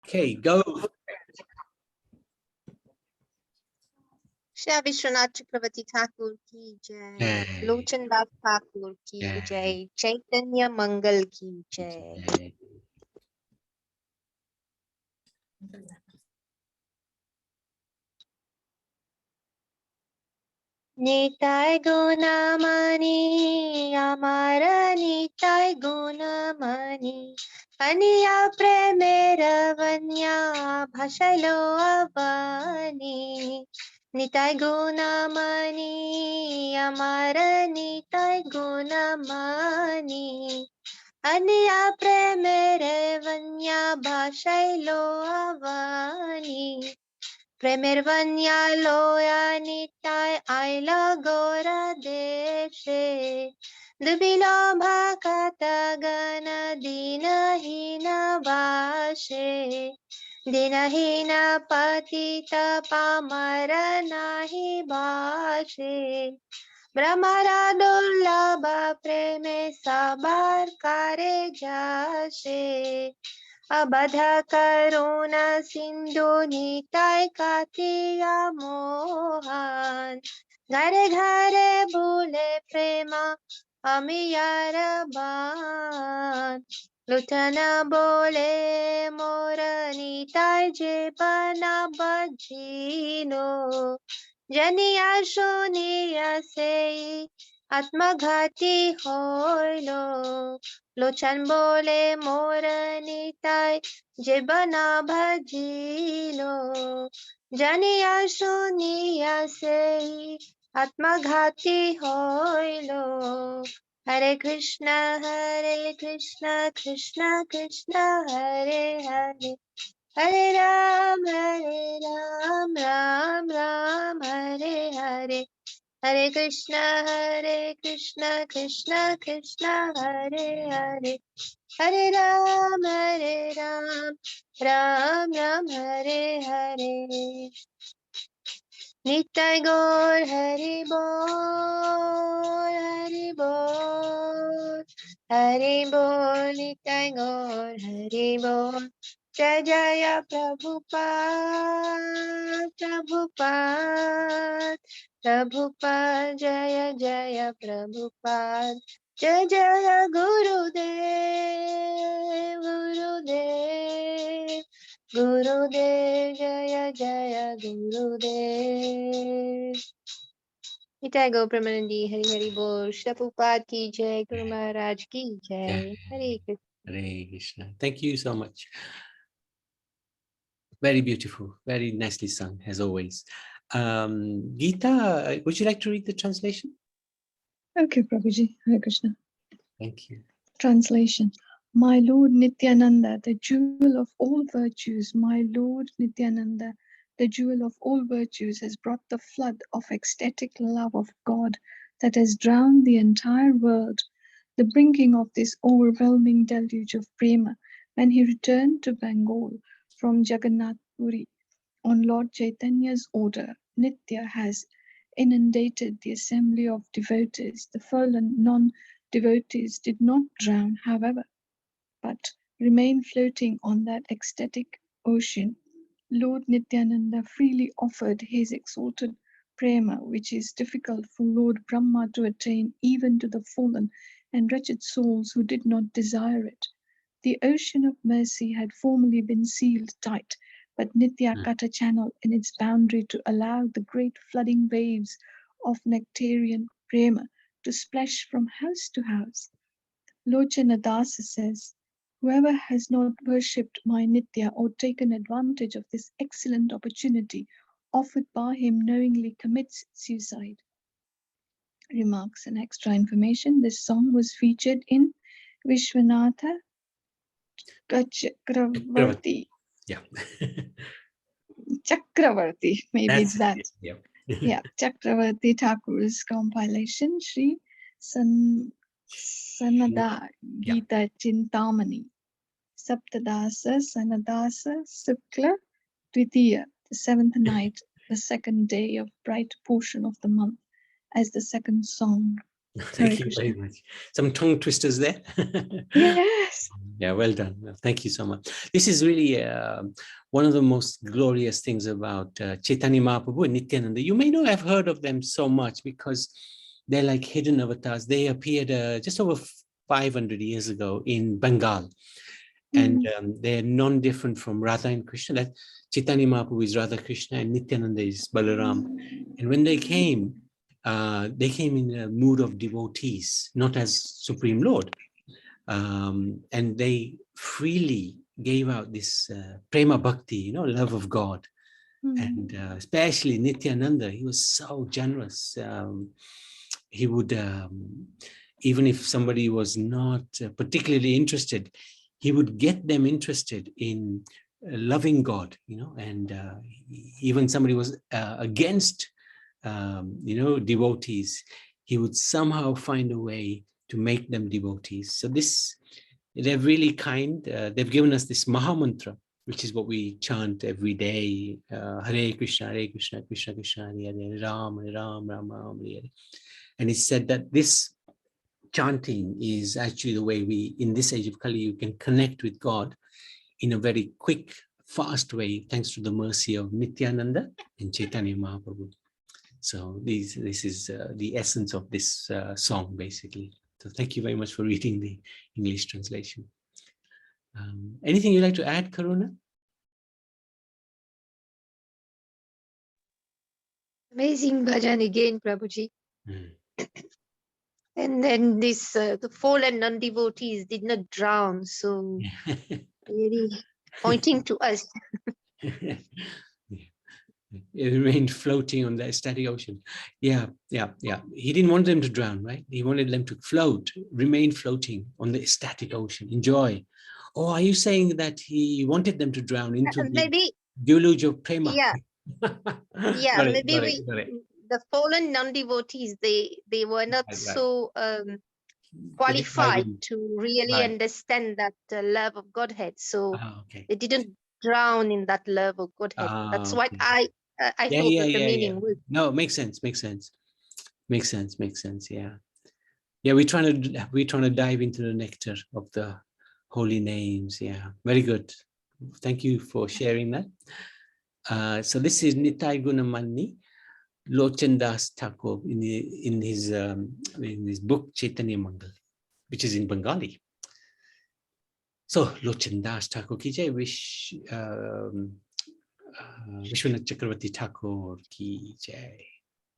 Okay, go. Shri Visvanath Chakravarti Thakur ki jai, Jai. Lochan Das Thakur ki Jai. jai, Caitanya Mangal ki jai. Jai. Nitai Guna Mani, Amara Nitai Guna Mani, Aniya Premera Vanya Bhashalo Avani. Nitai Guna Mani, Amara Nitai Guna Mani, Aniya Premera Vanya Bhashalo Avani. Premirvanya loya nitai aila gora deshe dubilo bhakata gana dinahina vashe dinahina patita pamara nahi vashe Brahmara dullabha preme sabar kare jashe Abadha karuna sindhu nitai katiya mohan Ghare ghare bhule prema amiyara ban Lutana bole mora nitai je bana bajino Janiya shuniya sei atmaghati hoilo Lochan bole mora nitai Jebana bhajilo Janiya shuniya sei Atmaghati hoilo Hare Krishna Krishna Krishna Hare Hare Hare Ram Ram Ram Hare Hare Hare Krishna Krishna Krishna Hare Hare Hare Ram Ram Hare Hare Nitai Gaur Hari Bol Hari Bol Hari Bol Nitai Gaur Hari Bol Jai Jaya Prabhupada Prabhupada Prabhupada Jaya Jaya Prabhupada Jai Jaya Gurudev Gurudev Gurudev Jaya Jaya Gurudev Nitai Gaur Premanandi Hari Hari Bol Shri Prabhupada ki Jai Guru Maharaj ki Jai Hare Krishna. Hare Krishna. Thank you so much. Very beautiful, very nicely sung, as always. Geeta, would you like to read the translation? Okay, Prabhuji. Hare Krishna. Thank you. Translation. My Lord Nityananda, the jewel of all virtues, my Lord Nityananda, the jewel of all virtues, has brought the flood of ecstatic love of God that has drowned the entire world, the bringing of this overwhelming deluge of prema when he returned to Bengal from Jagannath Puri. On Lord Chaitanya's order, Nitya has inundated the assembly of devotees. The fallen non-devotees did not drown, however, but remain floating on that ecstatic ocean. Lord Nityananda freely offered his exalted prema, which is difficult for Lord Brahma to attain even to the fallen and wretched souls who did not desire it. The ocean of mercy had formerly been sealed tight, but Nitya cut a channel in its boundary to allow the great flooding waves of nectarian prema to splash from house to house. Locana Dasa says, whoever has not worshipped my Nitya or taken advantage of this excellent opportunity offered by him knowingly commits suicide. Remarks and extra information. This song was featured in Visvanatha Chakravarti. Yeah. Chakravarti, maybe it's that. Yeah. Yeah, Chakravarti Thakur's compilation, Sri Sanada Gita Chintamani, Saptadasa Sanadasa Sukla Dvitiya, the seventh night, the second day of bright portion of the month, as the second song. Thank you very much. Some tongue twisters there. Yes. Yeah, well done. Thank you so much. This is really one of the most glorious things about Caitanya Mahaprabhu and Nityananda. You may not have heard of them so much because they're like hidden avatars. They appeared just over 500 years ago in Bengal. And they're non-different from Radha and Krishna. That Caitanya Mahaprabhu is Radha Krishna and Nityananda is Balaram. And when they came in a mood of devotees, not as Supreme Lord. And they freely gave out this prema bhakti, love of God. And especially Nityananda, he was so generous. He would, even if somebody was not particularly interested, he would get them interested in loving God, and even somebody was against, devotees, he would somehow find a way to make them devotees. So they're really kind. They've given us this Maha Mantra, which is what we chant every day. Hare Krishna, Krishna Krishna, Hare Hare, Ram, Ram, Ram, Hare Hare. And it's said that this chanting is actually the way we, in this age of Kali, you can connect with God in a very quick, fast way, thanks to the mercy of Nityananda and Caitanya Mahaprabhu. So this is the essence of this song, basically. So thank you very much for reading the English translation. Anything you'd like to add, Karuna? Amazing bhajan again, Prabhuji. And then this, the fallen non-devotees did not drown. So really pointing to us. It remained floating on the ecstatic ocean. Yeah. He didn't want them to drown, right? He wanted them to float, remain floating on the ecstatic ocean, enjoy. Or are you saying that he wanted them to drown into Maybe, the deluge of prema? yeah. Yeah, Got maybe it. the fallen non-devotees, they were not Right. so qualified to really understand that love of Godhead. So Okay. they didn't drown in that love of Godhead. That's what I thought that the meaning was. No, makes sense. Yeah. We're trying to dive into the nectar of the holy names. Yeah, very good. Thank you for sharing that. So this is Nitai Gunamani, Lochan Thakur in his book Chaitanya Mangal, which is in Bengali. So Lochan Thakur ki jai, Visvanath Chakravarti Thakur ki jai.